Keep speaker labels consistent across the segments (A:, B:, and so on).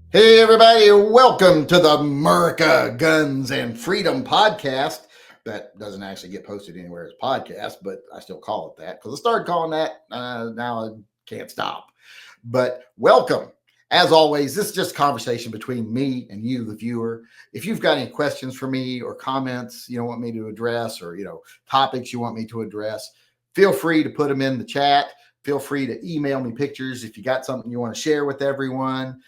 A: Hey, everybody, welcome to the MURCA Guns and Freedom podcast. That doesn't actually get posted anywhere as a podcast, but I still call it that because I started calling that. Now I can't stop. But welcome. As always, this is just a conversation between me and you, the viewer. If you've got any questions for me or comments you want me to address, or topics you want me to address, feel free to put them in the chat. Feel free to email me pictures if you got something you want to share with everyone.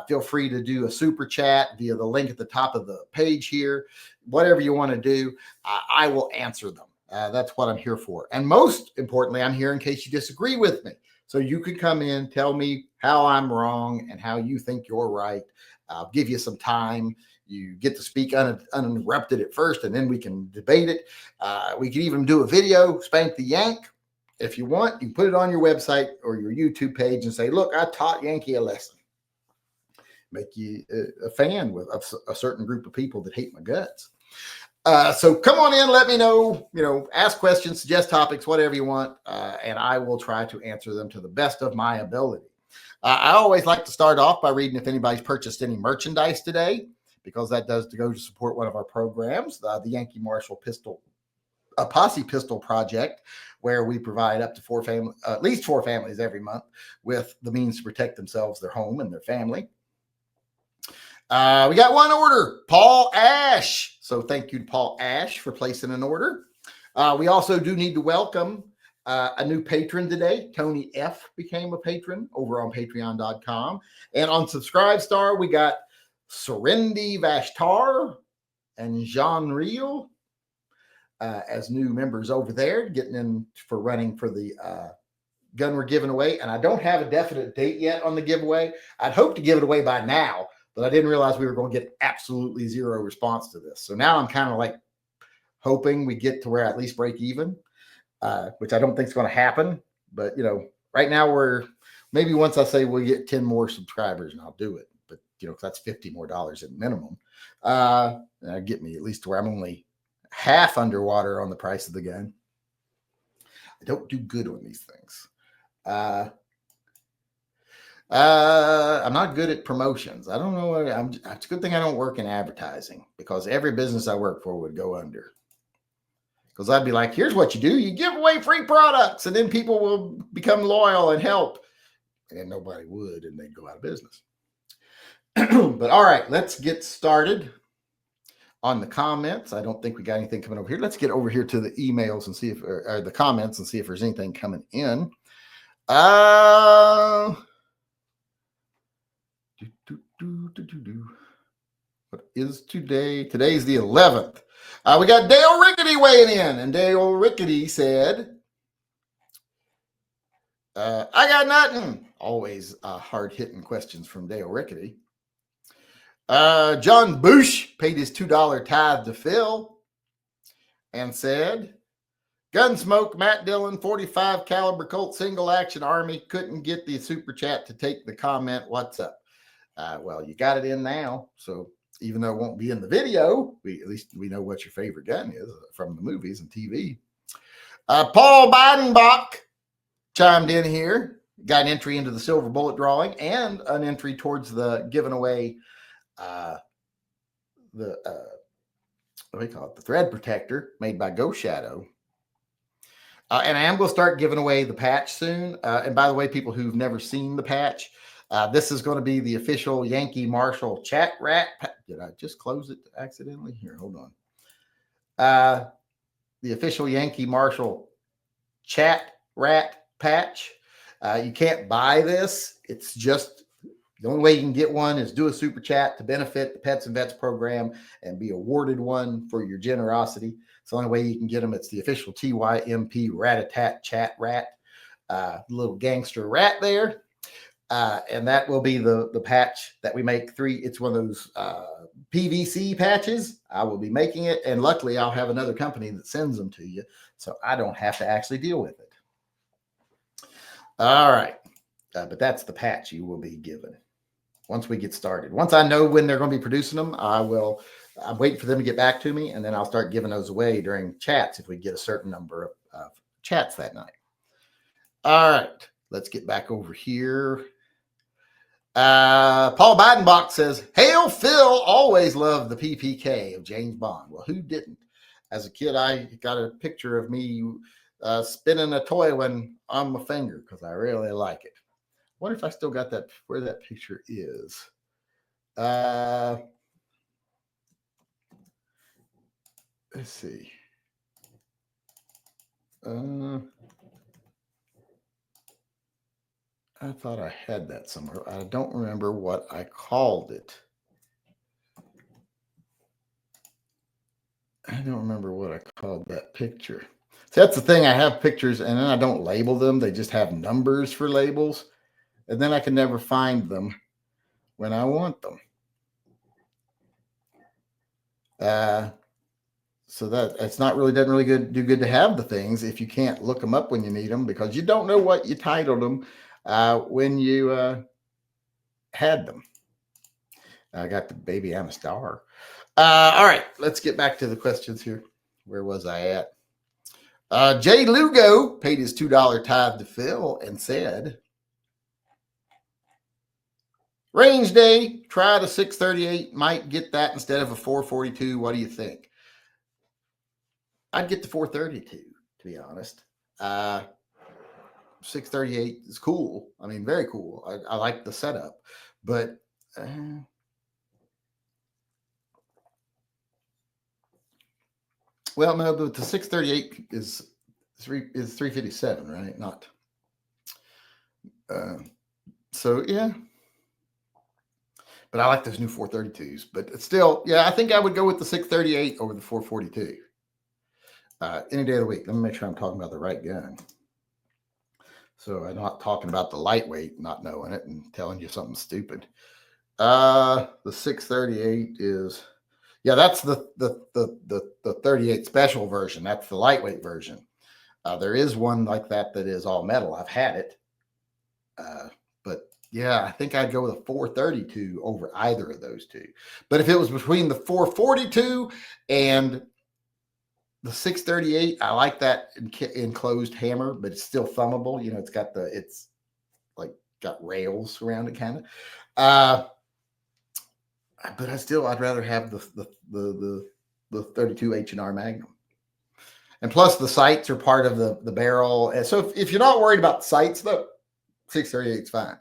A: Feel free to do a super chat via the link at the top of the page here. Whatever you want to do, I will answer them. That's what I'm here for. And most importantly, I'm here in case you disagree with me. So you could come in, tell me how I'm wrong and how you think you're right. I'll give you some time. You get to speak uninterrupted at first, and then we can debate it. We could even do a video, Spank the Yank. If you want, you can put it on your website or your YouTube page and say, look, I taught Yankee a lesson. Make you a fan with a certain group of people that hate my guts. So come on in, let me know, ask questions, suggest topics, whatever you want, and I will try to answer them to the best of my ability. I always like to start off by reading if anybody's purchased any merchandise today, because that does go to support one of our programs, the Yankee Marshall Posse Pistol Project, where we provide up to at least four families every month with the means to protect themselves, their home, and their family. We got one order, Paul Ash. So thank you to Paul Ash for placing an order. We also do need to welcome a new patron today. Tony F. became a patron over on patreon.com. And on Subscribestar, we got Serendi Vashtar and Jean Reel as new members over there, getting in for running for the gun we're giving away. And I don't have a definite date yet on the giveaway. I'd hope to give it away by now, but I didn't realize we were going to get absolutely zero response to this. So now I'm kind of like hoping we get to where I at least break even, which I don't think is going to happen. But, right now maybe once I say we'll get 10 more subscribers and I'll do it. But, because that's $50 more at minimum. That'll get me at least to where I'm only half underwater on the price of the gun. I don't do good on these things. I'm not good at promotions. I don't know. It's a good thing I don't work in advertising, because every business I work for would go under. Because I'd be like, here's what you do. You give away free products, and then people will become loyal and help. And then nobody would, and they'd go out of business. But all right, let's get started on the comments. I don't think we got anything coming over here. Let's get over here to the emails and see if, or the comments, and see if there's anything coming in. What is today? Today's the 11th. We got Dale Rickety weighing in, and Dale Rickety said, I got nothing. Always hard-hitting questions from Dale Rickety. John Bush paid his $2 tithe to Phil and said, Gunsmoke, Matt Dillon, 45 caliber Colt single action Army. Couldn't get the super chat to take the comment. What's up? Well, you got it in now. So even though it won't be in the video, at least we know what your favorite gun is from the movies and TV. Paul Bidenbach chimed in here. Got an entry into the silver bullet drawing and an entry towards the giving away the thread protector made by Ghost Shadow. And I am going to start giving away the patch soon. And by the way, people who've never seen the patch, this is going to be the official Yankee Marshall Chat Rat. Did I just close it accidentally? Here, hold on. The official Yankee Marshall Chat Rat patch. You can't buy this. It's just the only way you can get one is do a super chat to benefit the Pets and Vets program and be awarded one for your generosity. It's the only way you can get them. It's the official TYMP Rat-a-tat Chat Rat, little gangster rat there. And that will be the patch that we make. It's one of those PVC patches. I will be making it. And luckily, I'll have another company that sends them to you, so I don't have to actually deal with it. All right. But that's the patch you will be given once we get started. Once I know when they're going to be producing them, I'm waiting for them to get back to me, and then I'll start giving those away during chats if we get a certain number of chats that night. All right, let's get back over here. Paul Bidenbach says, "Hail Phil, always loved the PPK of James Bond." Well, who didn't? As a kid, I got a picture of me spinning a toy when on my finger because I really like it. I wonder if I still got that, where that picture is. Let's see. I thought I had that somewhere. I don't remember what I called it. I don't remember what I called that picture. See, that's the thing. I have pictures and then I don't label them. They just have numbers for labels. And then I can never find them when I want them. So that it's not really, doesn't really do good to have the things if you can't look them up when you need them, because you don't know what you titled them when you had them. I got the Baby I'm a Star. All right, let's get back to the questions here. Where was I at? Jay Lugo paid his $2 tithe to Phil and said, "Range day, try the 638, might get that instead of a 442. What do you think?" I'd get the 432, to be honest. 638 is cool. I mean, very cool. I like the setup, but well, no, but the 638 is 357, right? Not. So yeah. But I like those new 432s. But it's still, yeah, I think I would go with the 638 over the 442. Any day of the week. Let me make sure I'm talking about the right gun. So I'm not talking about the lightweight, not knowing it and telling you something stupid. The 638 is, yeah, that's the 38 special version. That's the lightweight version. There is one like that is all metal. I've had it. But yeah, I think I'd go with a 432 over either of those two. But if it was between the 442 and the 638, I like that enclosed hammer, but it's still thumbable. You know, it's like got rails around it, kind of. But I'd rather have the 32 H&R Magnum. And plus the sights are part of the barrel. And so if you're not worried about the sights, though, 638 is fine.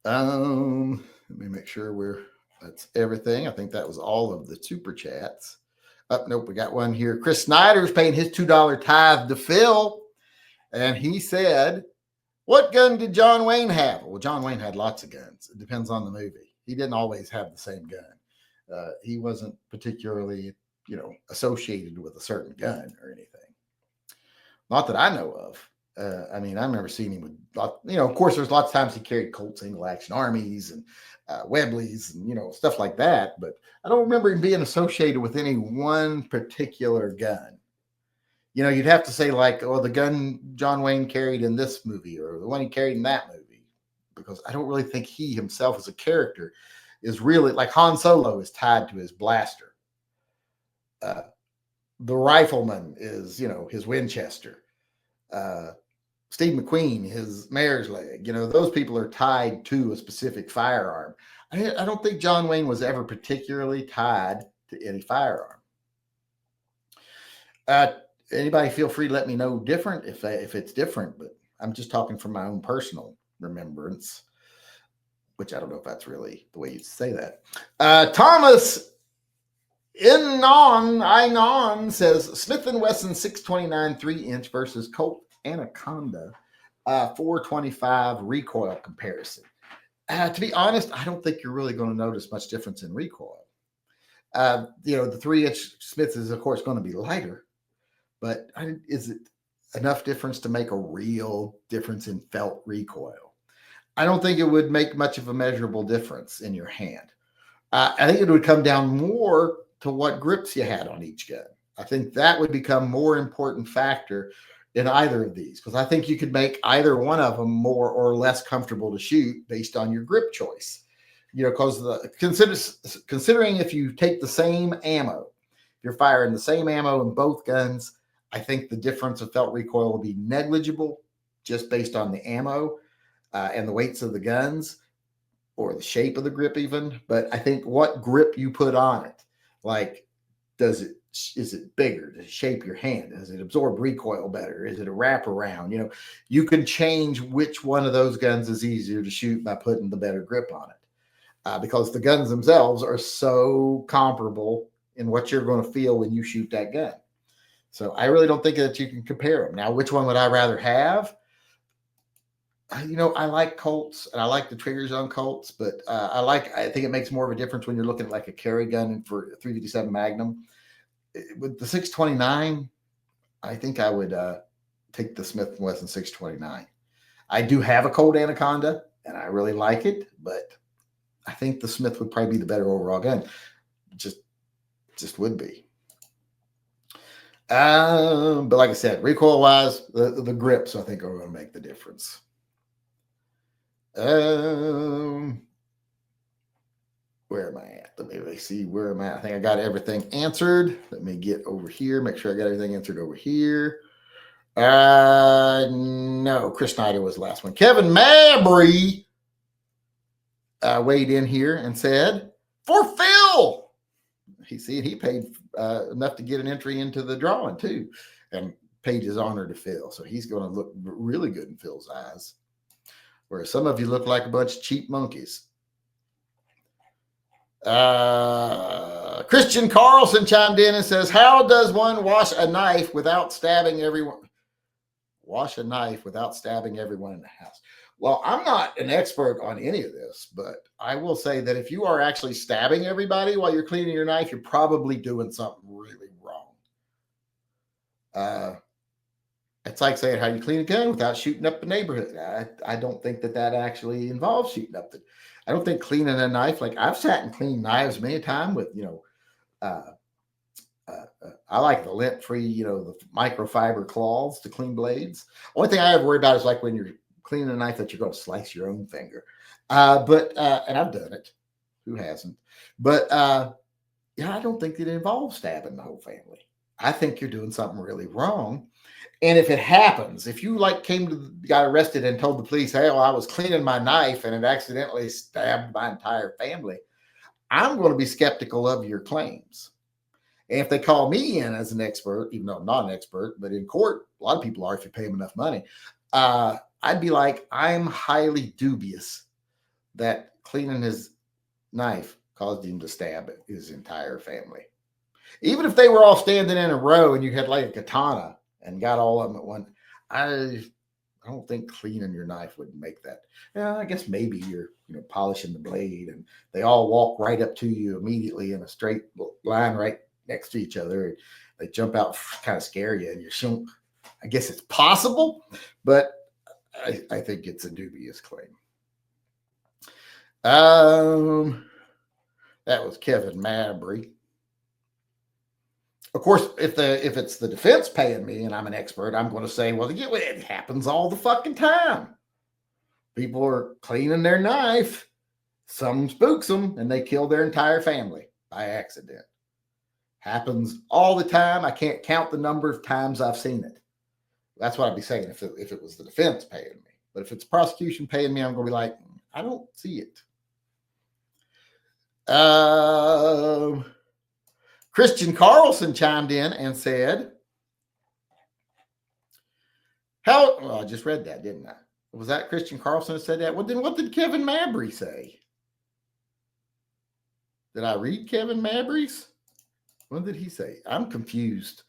A: Let me make sure that's everything. I think that was all of the super chats. Nope, we got one here. Chris Snyder's paying his $2 tithe to Phil. And he said, "What gun did John Wayne have?" Well, John Wayne had lots of guns. It depends on the movie. He didn't always have the same gun. He wasn't particularly, associated with a certain gun or anything. Not that I know of. I mean, I remember seeing him with, of course, there's lots of times he carried Colt single action armies and Webleys and, stuff like that. But I don't remember him being associated with any one particular gun. You'd have to say like, oh, the gun John Wayne carried in this movie or the one he carried in that movie, because I don't really think he himself as a character is really like Han Solo is tied to his blaster. The rifleman is, his Winchester. Steve McQueen, his mare's leg. Those people are tied to a specific firearm. I don't think John Wayne was ever particularly tied to any firearm. Anybody feel free to let me know different if it's different, but I'm just talking from my own personal remembrance, which I don't know if that's really the way you say that. Thomas Inon says Smith & Wesson 629 3-inch versus Colt Anaconda 425 recoil comparison. To be honest, I don't think you're really going to notice much difference in recoil. The 3-inch Smith is, of course, going to be lighter, but is it enough difference to make a real difference in felt recoil? I don't think it would make much of a measurable difference in your hand. I think it would come down more to what grips you had on each gun. I think that would become more important factor in either of these, because I think you could make either one of them more or less comfortable to shoot based on your grip choice. Because considering if you take the same ammo, if you're firing the same ammo in both guns, I think the difference of felt recoil will be negligible just based on the ammo. and the weights of the guns or the shape of the grip even. But I think what grip you put on it, like, is it bigger? Does it shape your hand? Does it absorb recoil better? Is it a wraparound? You can change which one of those guns is easier to shoot by putting the better grip on it, because the guns themselves are so comparable in what you're going to feel when you shoot that gun. So I really don't think that you can compare them. Now, which one would I rather have? I like Colts and I like the triggers on Colts, but I think it makes more of a difference when you're looking at like a carry gun for 357 Magnum. With the 629, I think I would take the Smith & Wesson 629. I do have a Colt Anaconda and I really like it, but I think the Smith would probably be the better overall gun. Just would be. But like I said, recoil wise, the grips I think are going to make the difference. Where am I at? Let me see where am I at. I think I got everything answered. Let me get over here. Make sure I got everything answered over here. No, Chris Snyder was the last one. Kevin Mabry weighed in here and said, for Phil. He paid enough to get an entry into the drawing too, and paid his honor to Phil. So he's going to look really good in Phil's eyes, whereas some of you look like a bunch of cheap monkeys. Christian Carlson chimed in and says, how does one wash a knife without stabbing everyone? Wash a knife without stabbing everyone in the house. Well, I'm not an expert on any of this, but I will say that if you are actually stabbing everybody while you're cleaning your knife, you're probably doing something really wrong. It's like saying how you clean a gun without shooting up the neighborhood. I don't think that actually involves shooting up I don't think cleaning a knife, like I've sat and cleaned knives many a time with, I like the lint-free, the microfiber claws to clean blades. Only thing I ever worry about is like when you're cleaning a knife that you're going to slice your own finger. And I've done it. Who hasn't? But I don't think it involves stabbing the whole family. I think you're doing something really wrong. And if it happens, if you got arrested and told the police, hey, well, I was cleaning my knife and it accidentally stabbed my entire family, I'm going to be skeptical of your claims. And if they call me in as an expert, even though I'm not an expert, but in court, a lot of people are if you pay them enough money, I'd be like, I'm highly dubious that cleaning his knife caused him to stab his entire family. Even if they were all standing in a row and you had like a katana and got all of them at one, I don't think cleaning your knife would make that. Yeah, I guess maybe you're polishing the blade and they all walk right up to you immediately in a straight line right next to each other. They jump out, kind of scare you, and you're shunk. I guess it's possible, but I think it's a dubious claim. That was Kevin Mabry. Of course, if it's the defense paying me and I'm an expert, I'm going to say, well, it happens all the fucking time. People are cleaning their knife, some spooks them, and they kill their entire family by accident. Happens all the time. I can't count the number of times I've seen it. That's what I'd be saying if it was the defense paying me. But if it's prosecution paying me, I'm going to be like, I don't see it. Christian Carlson chimed in and said, well, I just read that, didn't I? Was that Christian Carlson who said that? Well, then what did Kevin Mabry say? Did I read Kevin Mabry's? What did he say? I'm confused.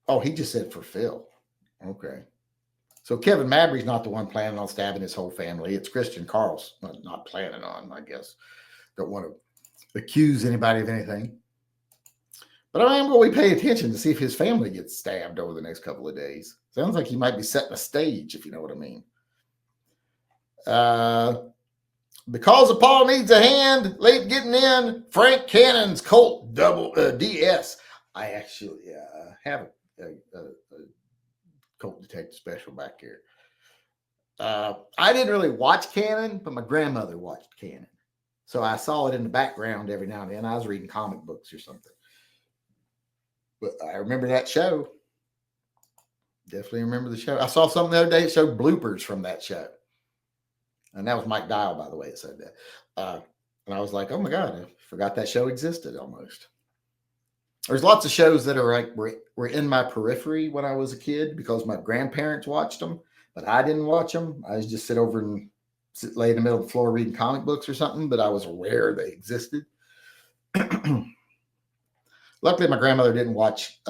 A: Oh, he just said for Phil. Okay. So Kevin Mabry's not the one planning on stabbing his whole family. It's Christian Carlson. Not planning on, I guess. Don't want to accuse anybody of anything. But I am going to pay attention to see if his family gets stabbed over the next couple of days. Sounds like he might be setting a stage, if you know what I mean. Because of Paul needs a hand, late getting in, Frank Cannon's Colt double DS. I actually have a Colt Detective Special back here. I didn't really watch Cannon, but my grandmother watched Cannon. So I saw it in the background every now and then. I was reading comic books or something. But I remember that show. Definitely remember the show. I saw something the other day that showed bloopers from that show. And that was Mike Dial, by the way, that said that. And I was like, oh my God, I forgot that show existed almost. There's lots of shows that are like were in my periphery when I was a kid because my grandparents watched them, but I didn't watch them. I was just sit over and lay in the middle of the floor reading comic books or something, but I was aware they existed. Luckily, my grandmother didn't watch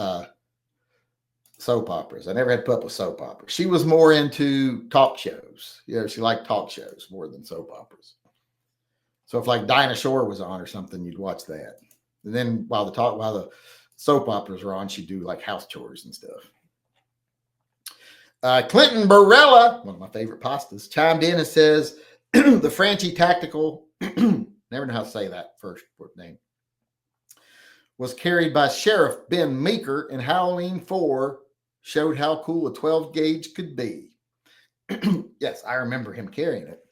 A: soap operas. I never had to put up with soap operas. She was more into talk shows. She liked talk shows more than soap operas. So if like Dinah Shore was on or something, you'd watch that. And then while the soap operas were on, she'd do like house chores and stuff. Clinton Barella, one of my favorite pastas, chimed in and says the Franchi Tactical, never know how to say that first name, was carried by Sheriff Ben Meeker in Halloween 4, showed how cool a 12 gauge could be. Yes, I remember him carrying it.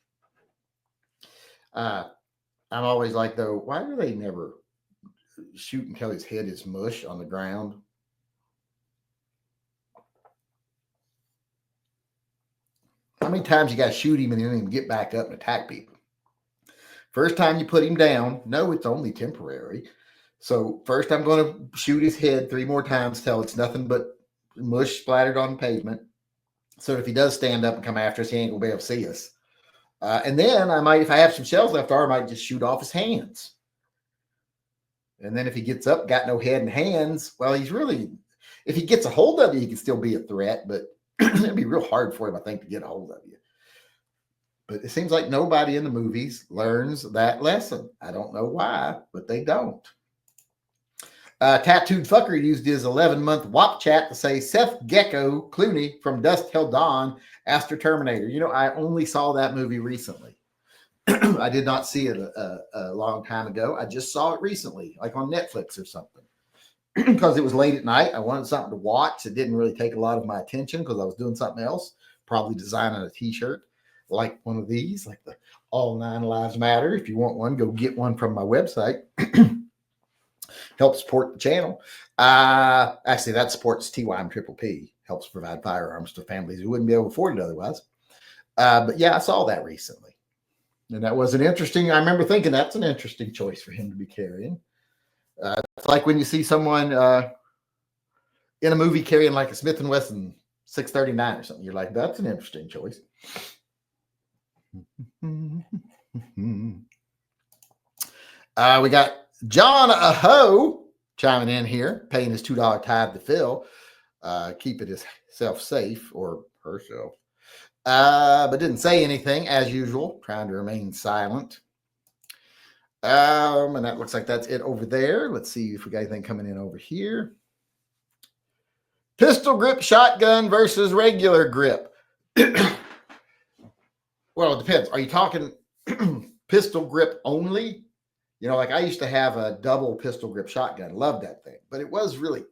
A: I'm always like, though, why do they never shoot until his head is mush on the ground? How many times you got to shoot him and then get back up and attack people? First time you put him down, no, it's only temporary. So first I'm going to shoot his head 3 more times till it's nothing but mush splattered on the pavement. So if he does stand up and come after us, he ain't going to be able to see us. And then I might, if I have some shells left over, I might just shoot off his hands. And then if he gets up, got no head and hands, well, he's really, if he gets a hold of you, he can still be a threat, but it'd be real hard for him, I think, to get a hold of you. But it seems like nobody in the movies learns that lesson. I don't know why, but they don't. Tattooed Fucker used his 11-month WAP chat to say Seth Gecko Clooney from Dusk Till Dawn asked her Terminator. You know, I only saw that movie recently. I did not see it a long time ago. I just saw it recently, like on Netflix or something. Because it was late at night. I wanted something to watch. It didn't really take a lot of my attention because I was doing something else, probably designing a t-shirt like one of these, like the All 9 Lives Matter. If you want one, go get one from my website. Help support the channel. Actually, that supports TYMP, helps provide firearms to families who wouldn't be able to afford it otherwise. But yeah, I saw that recently. And that was an interesting, I remember thinking that's an interesting choice for him to be carrying. It's like when you see someone in a movie carrying like a Smith & Wesson 639 or something. You're like, that's an interesting choice. We got John Aho chiming in here, paying his $2 tithe to Phil, keeping himself safe, or herself, but didn't say anything as usual, trying to remain silent. And that looks like that's it over there. Let's see if we got anything coming in over here. Pistol grip shotgun versus regular grip. Well, it depends. Are you talking pistol grip only? You know, like I used to have a double pistol grip shotgun. Loved that thing, but it was really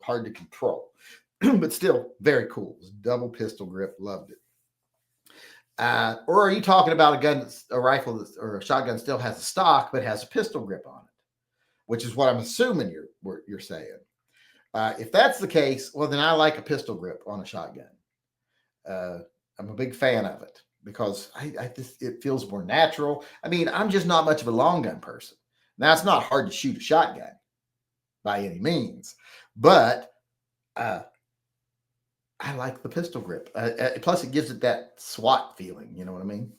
A: hard to control. But still very cool. It was double pistol grip. Loved it. Or are you talking about a gun, a rifle or a shotgun still has a stock but has a pistol grip on it, which is what I'm assuming you're saying. If that's the case, well, then I like a pistol grip on a shotgun. I'm a big fan of it because it feels more natural. I mean, I'm just not much of a long gun person. Now, it's not hard to shoot a shotgun by any means, but I like the pistol grip. Plus, it gives it that SWAT feeling. You know what I mean?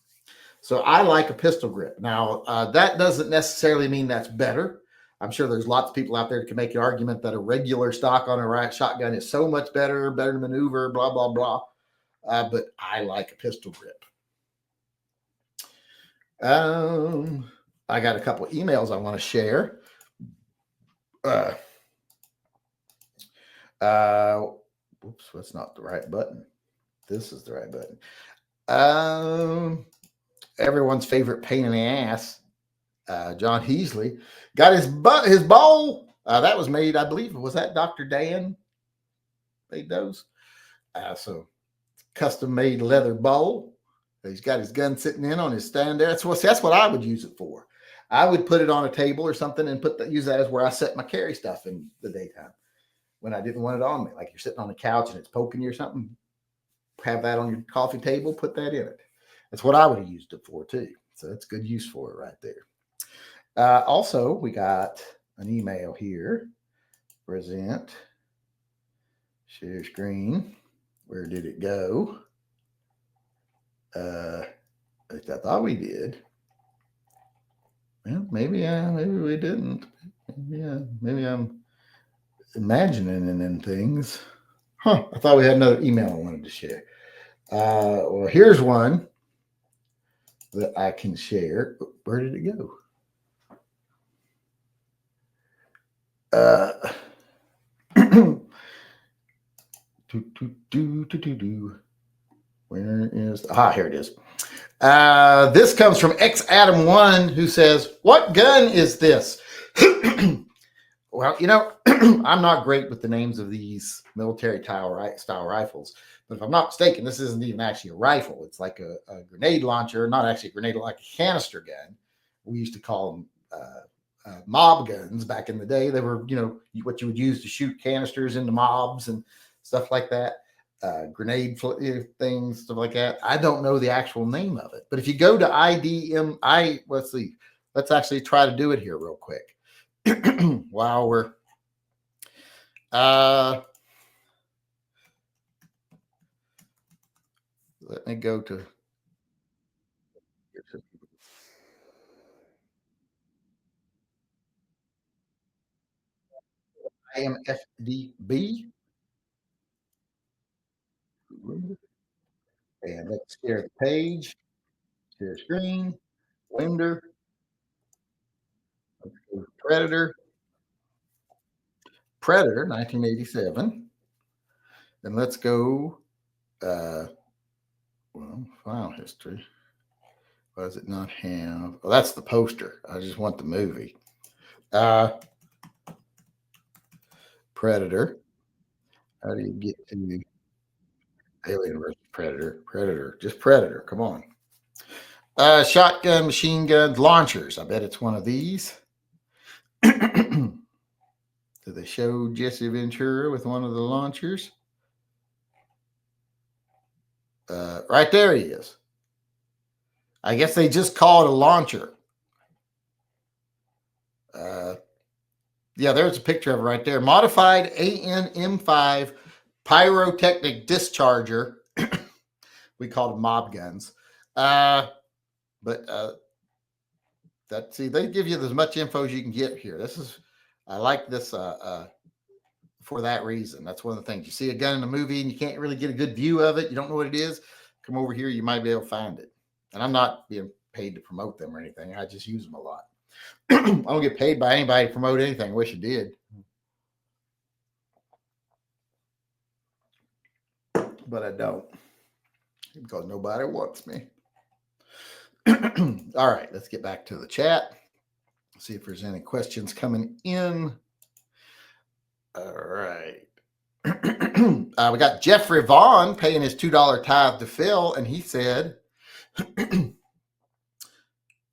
A: So I like a pistol grip. Now, that doesn't necessarily mean that's better. I'm sure there's lots of people out there that can make an argument that a regular stock on a shotgun is so much better to maneuver, blah, blah, blah. But I like a pistol grip. I got a couple of emails I want to share. Oops, that's not the right button. This is the right button. Everyone's favorite pain in the ass, John Heasley, got his bowl. That was made, I believe, was that Dr. Dan made those? So custom made leather bowl. He's got his gun sitting in on his stand there. That's what I would use it for. I would put it on a table or something and use that as where I set my carry stuff in the daytime. when I didn't want it on me. Like you're sitting on the couch and it's poking you or something, have that on your coffee table, put that in it. That's what I would have used it for too. So that's good use for it right there. Also, we got an email here. Present. Share screen. Where did it go? I thought we did. Well, maybe we didn't. Maybe I'm imagining and then things. Huh. I thought we had another email I wanted to share. Well, here's one that I can share. Where did it go? Where is here it is. This comes from X Adam 1, who says, "What gun is this?" Well, I'm not great with the names of these military style rifles, but if I'm not mistaken, this isn't even actually a rifle. It's like a grenade launcher, not actually a grenade, like a canister gun. We used to call them mob guns back in the day. They were, what you would use to shoot canisters into mobs and stuff like that. Grenade things, stuff like that. I don't know the actual name of it, but if you go to IDMI, let's see, let's actually try to do it here real quick. While we're let me go to IMFDB, and let's share the page, share screen, Winder, Predator, 1987. And let's go, file history. Why does it not have? Oh, that's the poster. I just want the movie. Predator. How do you get to Alien versus Predator? Just Predator. Come on. Shotgun, machine guns, launchers. I bet it's one of these. Do they show Jesse Ventura with one of the launchers? Right there he is. I guess they just call it a launcher. Yeah, there's a picture of it right there. Modified ANM5 pyrotechnic discharger. We call them mob guns. But they give you as much info as you can get here. I like this for that reason. That's one of the things. You see a gun in a movie and you can't really get a good view of it. You don't know what it is. Come over here, you might be able to find it. And I'm not being paid to promote them or anything. I just use them a lot. I don't get paid by anybody to promote anything. I wish I did. But I don't. Because nobody wants me. All right, let's get back to the chat. See if there's any questions coming in. All right. We got Jeffrey Vaughn paying his $2 tithe to Phil, and he said,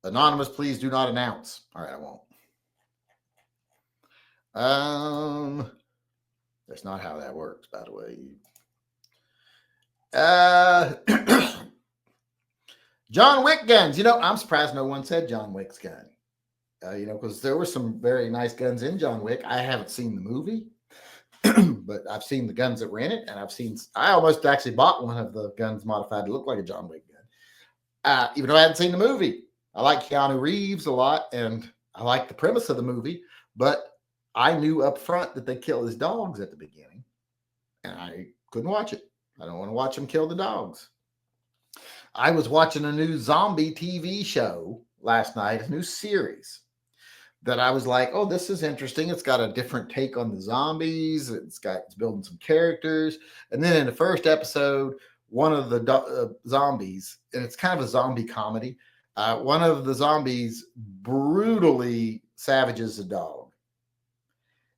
A: "Anonymous, please do not announce." All right, I won't. That's not how that works, by the way. John Wick guns. I'm surprised no one said John Wick's gun. Because there were some very nice guns in John Wick. I haven't seen the movie, but I've seen the guns that were in it, and I almost actually bought one of the guns modified to look like a John Wick gun, even though I hadn't seen the movie. I like Keanu Reeves a lot, and I like the premise of the movie, but I knew up front that they kill his dogs at the beginning, and I couldn't watch it. I don't want to watch them kill the dogs. I was watching a new zombie TV show last night, a new series that I was like, oh, this is interesting. It's got a different take on the zombies. It's building some characters. And then in the first episode, one of the zombies, and it's kind of a zombie comedy, one of the zombies brutally savages a dog.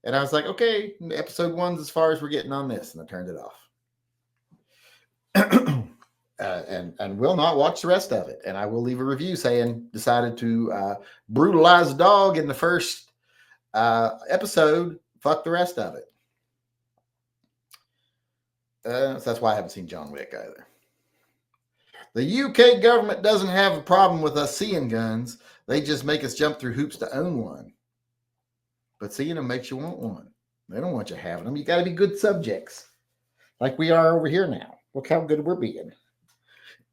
A: And I was like, okay, episode 1's as far as we're getting on this. And I turned it off. And will not watch the rest of it. And I will leave a review saying decided to brutalize a dog in the first episode. Fuck the rest of it. So that's why I haven't seen John Wick either. The UK government doesn't have a problem with us seeing guns. They just make us jump through hoops to own one. But seeing them makes you want one. They don't want you having them. You got to be good subjects, like we are over here now. Look how good we're being.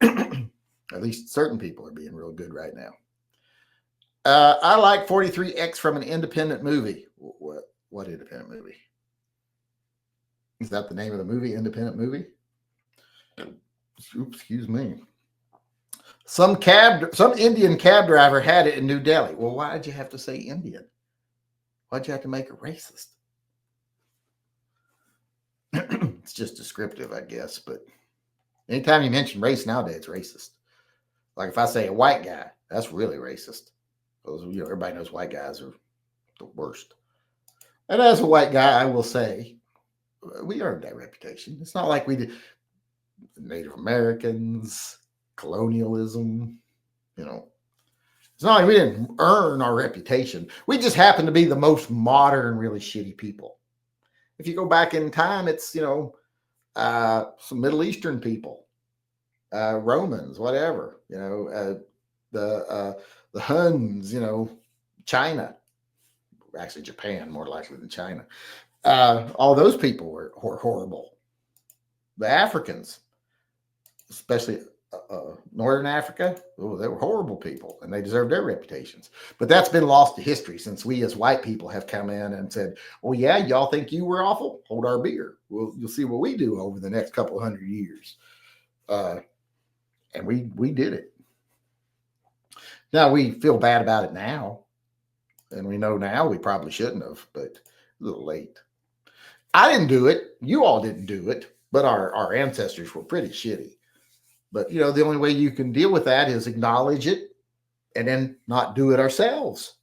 A: At least certain people are being real good right now. I like 43X from an independent movie. What independent movie? Is that the name of the movie? Independent movie? Oops, excuse me. Some Indian cab driver had it in New Delhi. Well, why did you have to say Indian? Why'd you have to make it racist? It's just descriptive, I guess. But anytime you mention race nowadays, it's racist. Like if I say a white guy, that's really racist. Because everybody knows white guys are the worst. And as a white guy, I will say we earned that reputation. It's not like we did Native Americans, colonialism, It's not like we didn't earn our reputation. We just happen to be the most modern, really shitty people. If you go back in time, it's, some Middle Eastern people, Romans, whatever, the Huns, China, actually Japan, more likely than China. All those people were horrible. The Africans, especially Northern Africa, they were horrible people and they deserved their reputations. But that's been lost to history since we as white people have come in and said, oh, yeah, y'all think you were awful? Hold our beer. Well, you'll see what we do over the next couple 100 years. And we did it. Now, we feel bad about it now. And we know now we probably shouldn't have, but a little late. I didn't do it. You all didn't do it. But our ancestors were pretty shitty. But, the only way you can deal with that is acknowledge it and then not do it ourselves.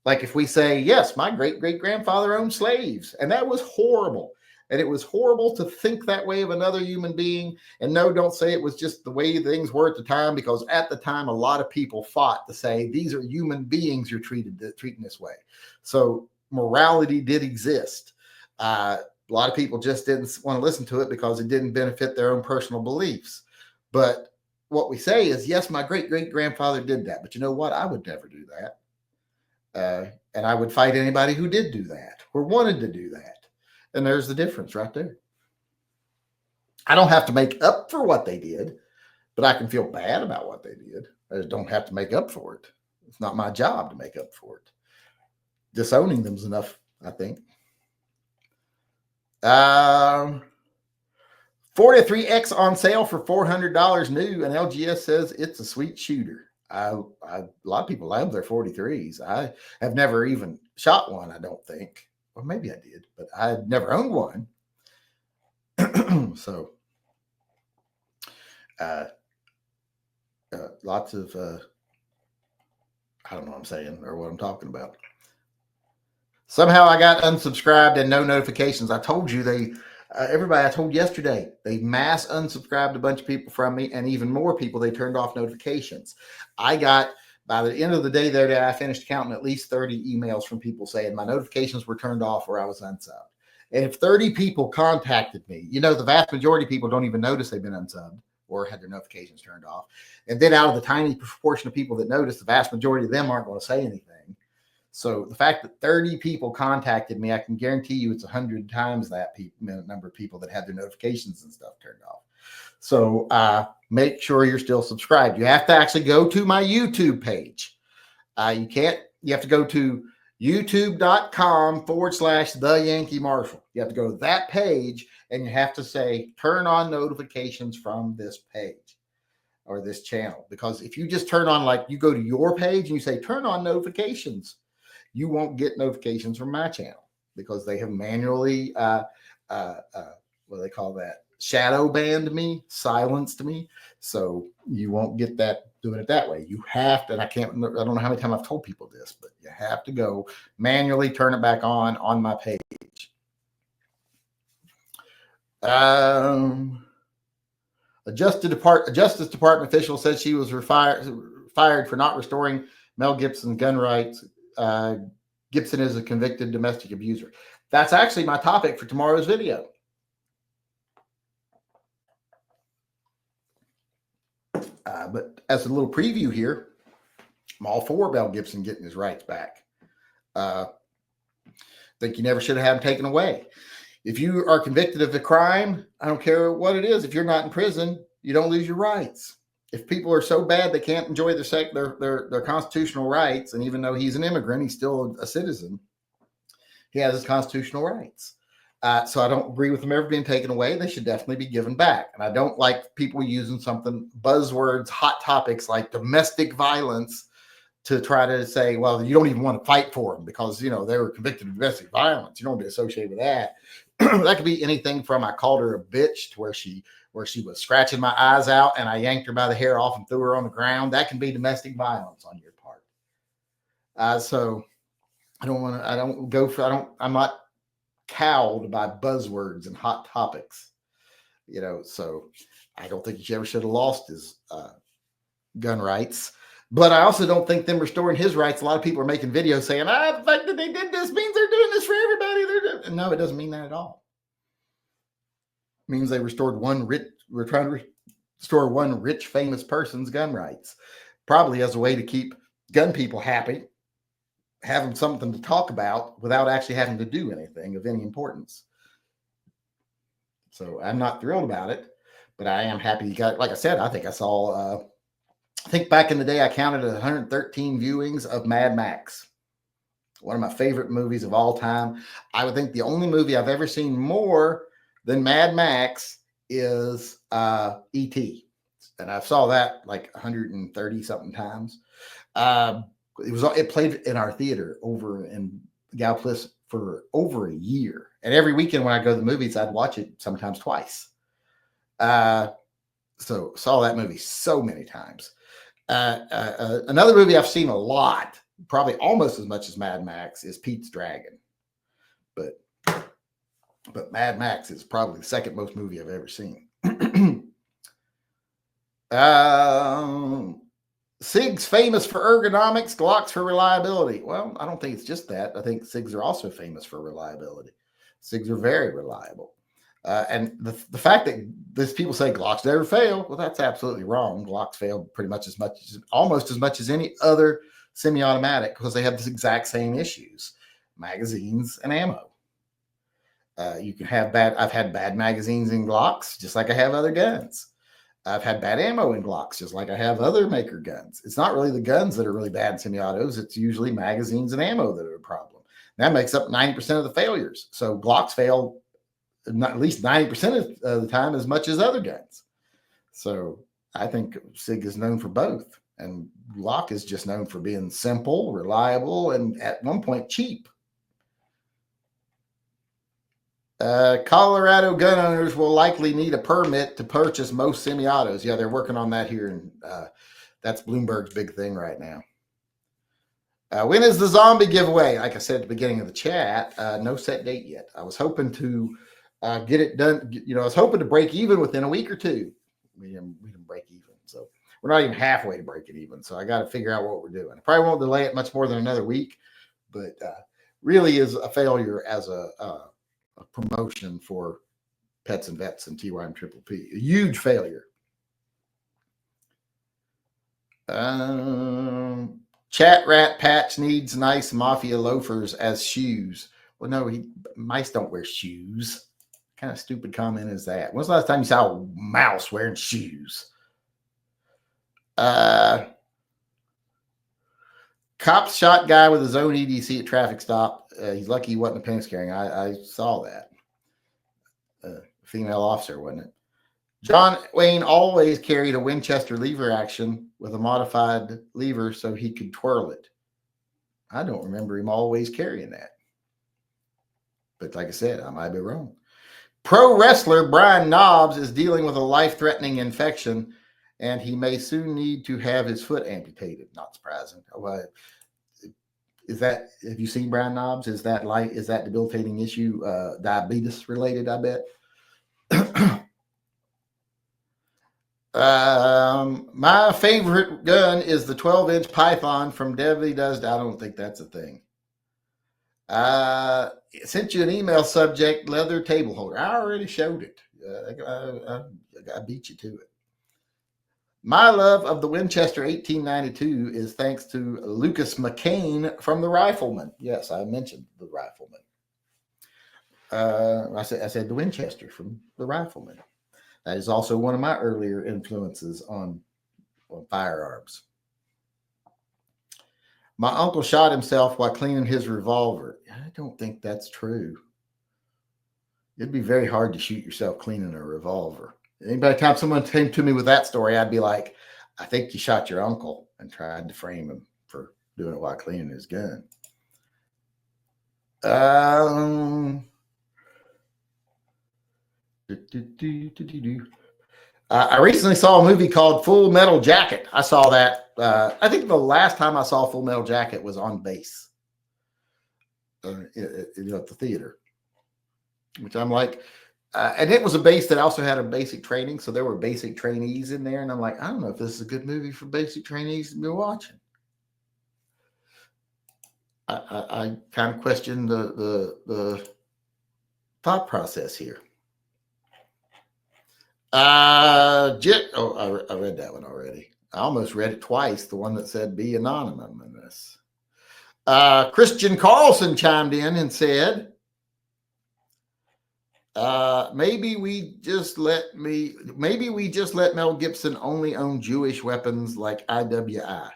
A: Like if we say, yes, my great-great-grandfather owned slaves, and that was horrible. And it was horrible to think that way of another human being. And no, don't say it was just the way things were at the time, because at the time, a lot of people fought to say, these are human beings you're treating this way. So morality did exist. A lot of people just didn't want to listen to it because it didn't benefit their own personal beliefs. But what we say is, yes, my great-great-grandfather did that. But you know what? I would never do that. And I would fight anybody who did do that or wanted to do that. And there's the difference right there. I don't have to make up for what they did, but I can feel bad about what they did. I just don't have to make up for it. It's not my job to make up for it. Disowning them is enough, I think. 43X on sale for $400 new, and LGS says it's a sweet shooter. A lot of people love their 43s. I have never even shot one, I don't think. Or maybe I did, but I never owned one. So, lots of, I don't know what I'm saying or what I'm talking about. Somehow I got unsubscribed and no notifications. I told you everybody I told yesterday, they mass unsubscribed a bunch of people from me, and even more people, they turned off notifications. I got, by the end of the day there, I finished counting at least 30 emails from people saying my notifications were turned off or I was unsubbed. And if 30 people contacted me, the vast majority of people don't even notice they've been unsubbed or had their notifications turned off. And then out of the tiny proportion of people that notice, the vast majority of them aren't going to say anything. So the fact that 30 people contacted me, I can guarantee you it's 100 times that number of people that had their notifications and stuff turned off. So make sure you're still subscribed. You have to actually go to my YouTube page. You have to go to youtube.com/The Yankee Marshal. You have to go to that page and you have to say, turn on notifications from this page or this channel. Because if you just turn on, like you go to your page and you say, turn on notifications, you won't get notifications from my channel because they have manually, what do they call that? Shadow banned me, silenced me. So you won't get that doing it that way. You have to, and I don't know how many times I've told people this, but you have to go manually turn it back on my page. A Justice Department official said she was fired for not restoring Mel Gibson's gun rights. Gibson is a convicted domestic abuser. That's actually my topic for tomorrow's video. But as a little preview here, I'm all for Mel Gibson getting his rights back. Think you never should have had them taken away. If you are convicted of a crime, I don't care what it is. If you're not in prison, you don't lose your rights. If people are so bad they can't enjoy their constitutional rights, and even though he's an immigrant, he's still a citizen, he has his constitutional rights. So I don't agree with them ever being taken away. They should definitely be given back. And I don't like people using buzzwords, hot topics like domestic violence to try to say, well, you don't even want to fight for them because, they were convicted of domestic violence. You don't be associated with that. That could be anything from I called her a bitch to where she was scratching my eyes out and I yanked her by the hair off and threw her on the ground. That can be domestic violence on your part. So I'm not cowed by buzzwords and hot topics, so I don't think he ever should have lost his gun rights. But I also don't think them restoring his rights. A lot of people are making videos saying, the fact that they did this means they're doing this for everybody. No, it doesn't mean that at all. It means they we're trying to restore one rich, famous person's gun rights, probably as a way to keep gun people happy, have them something to talk about without actually having to do anything of any importance. So I'm not thrilled about it, but I am happy he got, like I said, I think I saw, I think back in the day, I counted 113 viewings of Mad Max, one of my favorite movies of all time. I would think the only movie I've ever seen more than Mad Max is E.T. And I saw that like 130 something times. It played in our theater over in Galplis for over a year. And every weekend when I go to the movies, I'd watch it sometimes twice. So saw that movie so many times. Another movie I've seen a lot, probably almost as much as Mad Max, is Pete's Dragon. But Mad Max is probably the second most movie I've ever seen. SIG's famous for ergonomics, Glocks for reliability. Well, I don't think it's just that. I think SIGs are also famous for reliability. SIGs are very reliable. And the fact that these people say Glocks never fail, well, that's absolutely wrong. Glocks fail pretty much almost as much as any other semi-automatic because they have the exact same issues, magazines and ammo. You can have I've had bad magazines in Glocks, just like I have other guns. I've had bad ammo in Glocks, just like I have other maker guns. It's not really the guns that are really bad in semi-autos. It's usually magazines and ammo that are a problem. That makes up 90% of the failures. So Glocks fail not at least 90% of the time as much as other guns. So I think SIG is known for both. And Glock is just known for being simple, reliable, and at one point cheap. Colorado gun owners will likely need a permit to purchase most semi-autos. Yeah, they're working on that here. And that's Bloomberg's big thing right now. When is the zombie giveaway? Like I said at the beginning of the chat, no set date yet. I was hoping to get it done. I was hoping to break even within a week or two. We didn't break even. So we're not even halfway to break it even. So I got to figure out what we're doing. I probably won't delay it much more than another week, but really is a failure as a promotion for Pets and Vets and TYMP. A huge failure. Chat Rat Patch needs nice mafia loafers as shoes. Well, no, mice don't wear shoes. What kind of stupid comment is that? When's the last time you saw a mouse wearing shoes? Cops shot guy with his own EDC at traffic stop. He's lucky he wasn't a penis carrying. I saw that. Female officer, wasn't it? John Wayne always carried a Winchester lever action with a modified lever so he could twirl it. I don't remember him always carrying that. But like I said, I might be wrong. Pro wrestler Brian Knobbs is dealing with a life-threatening infection, and he may soon need to have his foot amputated. Not surprising. Have you seen Brian Knobbs? Is that debilitating issue diabetes related, I bet? My favorite gun is the 12-inch Python from Deadly Does. I don't think that's a thing. Sent you an email subject, leather table holder. I already showed it. I beat you to it. My love of the Winchester 1892 is thanks to Lucas McCain from The Rifleman. Yes, I mentioned The Rifleman. I said the Winchester from The Rifleman. That is also one of my earlier influences on firearms. My uncle shot himself while cleaning his revolver. I don't think that's true. It'd be very hard to shoot yourself cleaning a revolver. By the time someone came to me with that story, I'd be like, I think you shot your uncle and tried to frame him for doing it while cleaning his gun. I recently saw a movie called Full Metal Jacket. I saw that. I think the last time I saw Full Metal Jacket was on base at the theater, which I'm like, and it was a base that also had a basic training. So there were basic trainees in there. And I'm like, I don't know if this is a good movie for basic trainees to be watching. I kind of question the thought process here. I read that one already. I almost read it twice. The one that said be anonymous. Christian Carlson chimed in and said, maybe we just let Mel Gibson only own Jewish weapons like IWI.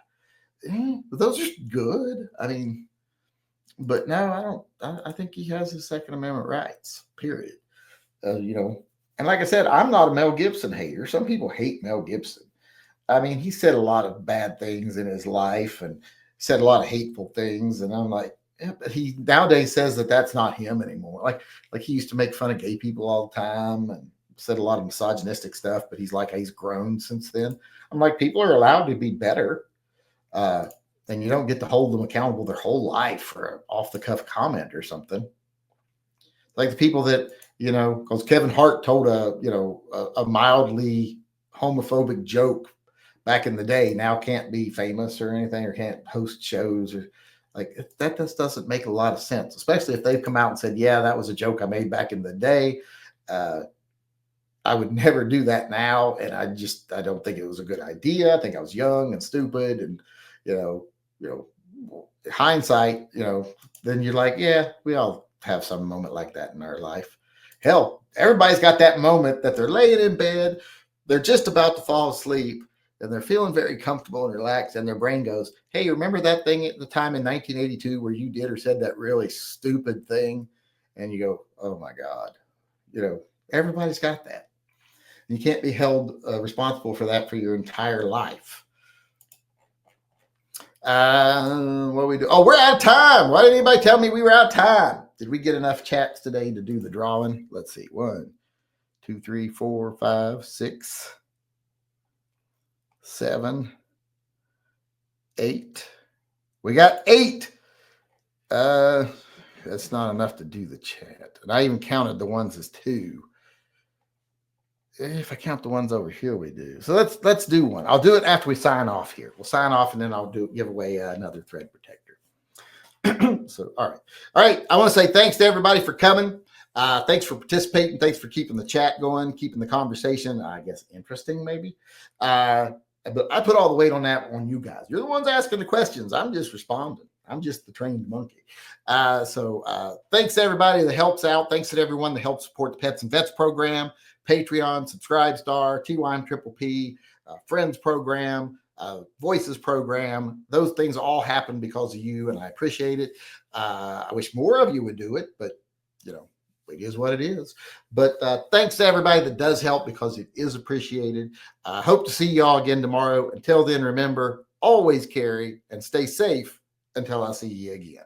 A: Those are good. I mean, but no, I think he has his Second Amendment rights, period. And like I said, I'm not a Mel Gibson hater. Some people hate Mel Gibson. I mean, he said a lot of bad things in his life and said a lot of hateful things. And I'm like, yeah, but he nowadays says that that's not him anymore. Like he used to make fun of gay people all the time and said a lot of misogynistic stuff, but he's grown since then. I'm like, people are allowed to be better. And you don't get to hold them accountable their whole life for an off-the-cuff comment or something. Like the people that, because Kevin Hart told a mildly homophobic joke back in the day, now can't be famous or anything, or can't host shows, or like that just doesn't make a lot of sense, especially if they've come out and said, yeah, that was a joke I made back in the day. I would never do that now. And I don't think it was a good idea. I think I was young and stupid and, hindsight, then you're like, yeah, we all have some moment like that in our life. Hell, everybody's got that moment that they're laying in bed, they're just about to fall asleep, and they're feeling very comfortable and relaxed, and their brain goes, hey, remember that thing at the time in 1982 where you did or said that really stupid thing? And you go, oh my God, everybody's got that. You can't be held responsible for that for your entire life. What we do? Oh, we're out of time. Why didn't anybody tell me we were out of time? Did we get enough chats today to do the drawing? Let's see. 1, 2, 3, 4, 5, 6, 7, 8. We got 8. That's not enough to do the chat. And I even counted the ones as 2. If I count the ones over here, we do. So let's do one. I'll do it after we sign off here. We'll sign off and then I'll give away another thread protector. So, all right. I want to say thanks to everybody for coming. Thanks for participating. Thanks for keeping the chat going, keeping the conversation, I guess, interesting maybe. But I put all the weight on that on you guys. You're the ones asking the questions. I'm just responding. I'm just the trained monkey. So thanks to everybody that helps out. Thanks to everyone that helps support the Pets and Vets program, Patreon, Subscribe Star, TYMP, Friends program, Voices program. Those things all happen because of you, and I appreciate it. I wish more of you would do it, but it is what it is. But thanks to everybody that does help because it is appreciated. I hope to see y'all again tomorrow. Until then, remember, always carry and stay safe until I see you again.